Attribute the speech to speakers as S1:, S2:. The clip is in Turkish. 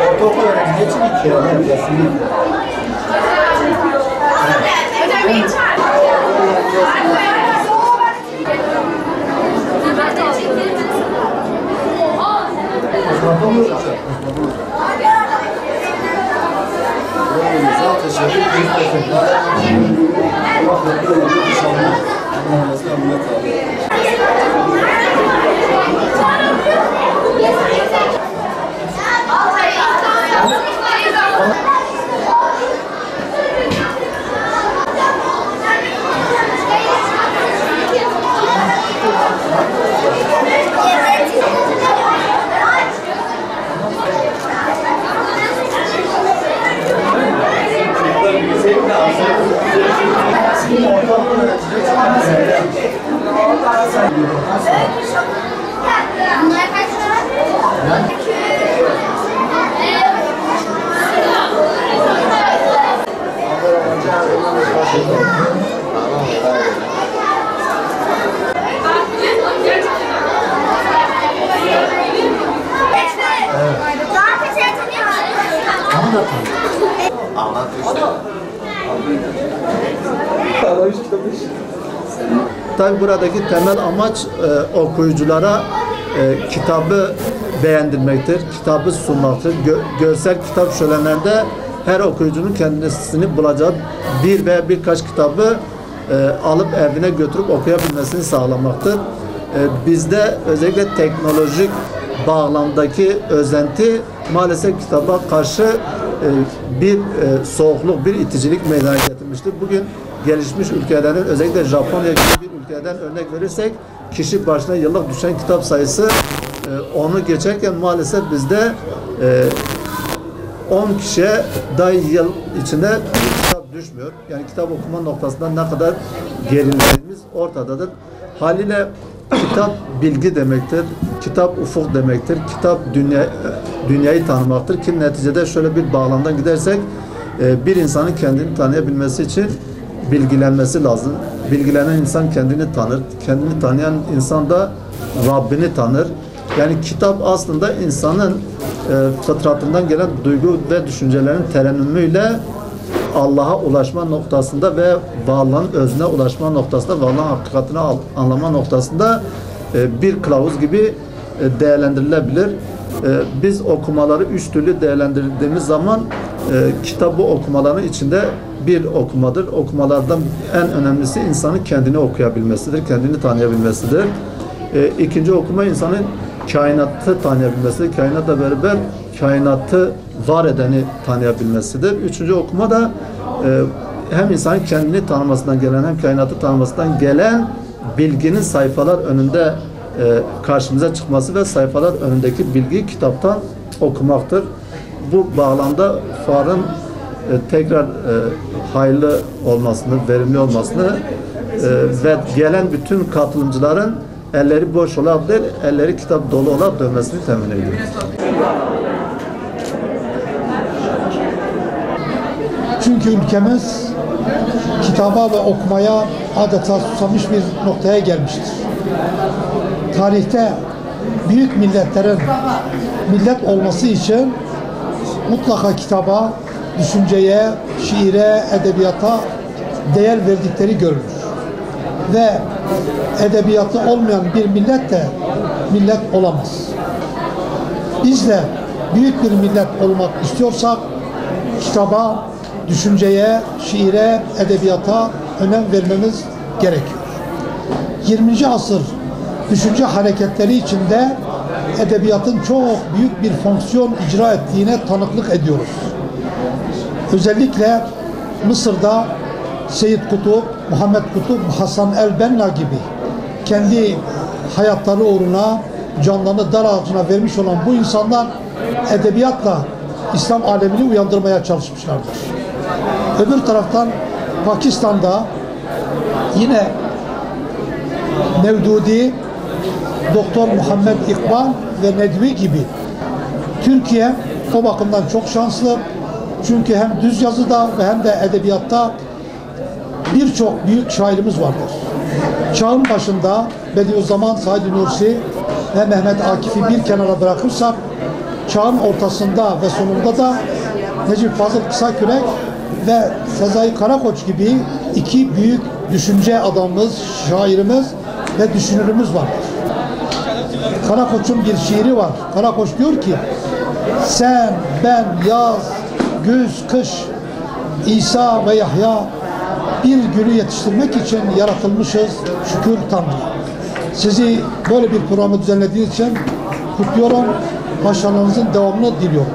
S1: Ortaokul öğrencileri için 2 yıl kesinlikle. Tabi buradaki temel amaç okuyuculara kitabı beğendirmektir, kitabı sunmaktır. Görsel kitap şölenlerde her okuyucunun kendisini bulacağı bir veya birkaç kitabı alıp evine götürüp okuyabilmesini sağlamaktır. Bizde özellikle teknolojik bağlamdaki özenti maalesef kitaba karşı bir soğukluk, bir iticilik meydana getirmiştir. Bugün gelişmiş ülkelerin, özellikle Japonya gibi bir ülkeden örnek verirsek, kişi başına yıllık düşen kitap sayısı onu geçerken maalesef bizde 10 kişiye dahi yıl içinde bir kitap düşmüyor. Yani kitap okuma noktasında ne kadar gerilediğimiz ortadadır. Haliyle kitap bilgi demektir, kitap ufuk demektir, kitap dünyayı tanımaktır ki neticede şöyle bir bağlamdan gidersek bir insanın kendini tanıyabilmesi için bilgilenmesi lazım. Bilgilenen insan kendini tanır, kendini tanıyan insan da Rabbini tanır. Yani kitap aslında insanın fıtratından gelen duygu ve düşüncelerin terennümüyle Allah'a ulaşma noktasında ve varlığın özüne ulaşma noktasında, varlığın hakikatini anlama noktasında bir kılavuz gibi değerlendirilebilir. Biz okumaları 3 türlü değerlendirdiğimiz zaman kitabı okumaların içinde bir okumadır. Okumalardan en önemlisi insanın kendini okuyabilmesidir, kendini tanıyabilmesidir. İkinci okuma insanın kainatı tanıyabilmesidir. Kainatla beraber kainatı var edeni tanıyabilmesidir. Üçüncü okuma da hem insanın kendini tanımasından gelen hem kainatı tanımasından gelen bilginin sayfalar önünde karşımıza çıkması ve sayfalar önündeki bilgiyi kitaptan okumaktır. Bu bağlamda fuarın tekrar hayırlı olmasını, verimli olmasını ve gelen bütün katılımcıların elleri boş olarak değil, elleri kitap dolu olarak dönmesini temin ediyoruz.
S2: Çünkü ülkemiz kitaba ve okumaya adeta susamış bir noktaya gelmiştir. Tarihte büyük milletlerin millet olması için mutlaka kitaba, düşünceye, şiire, edebiyata değer verdikleri görülür. Ve edebiyatı olmayan bir millet de millet olamaz. Biz de büyük bir millet olmak istiyorsak kitaba, düşünceye, şiire, edebiyata önem vermemiz gerekiyor. 20. asır düşünce hareketleri içinde edebiyatın çok büyük bir fonksiyon icra ettiğine tanıklık ediyoruz. Özellikle Mısır'da Seyyid Kutup, Muhammed Kutup, Hasan el-Benna gibi kendi hayatları uğruna canlarını dar ağacına vermiş olan bu insanlar edebiyatla İslam alemini uyandırmaya çalışmışlardır. Öbür taraftan Pakistan'da yine Mevdudi, Doktor Muhammed İkbal ve Nedvi gibi. Türkiye o bakımdan çok şanslı. Çünkü hem düz yazıda ve hem de edebiyatta birçok büyük şairimiz vardır. Çağın başında Bediüzzaman Said Nursi ve Mehmet Akif'i bir kenara bırakırsak, çağın ortasında ve sonunda da Necip Fazıl Kısakürek ve Sezai Karakoç gibi iki büyük düşünce adamımız, şairimiz ve düşünürümüz vardır. Karakoç'un bir şiiri var. Karakoç diyor ki, sen, ben, yaz, güz, kış, İsa ve Yahya bir gülü yetiştirmek için yaratılmışız, şükür Tanrı. Sizi böyle bir programı düzenlediğiniz için kutluyorum, başarılarınızın devamını diliyorum.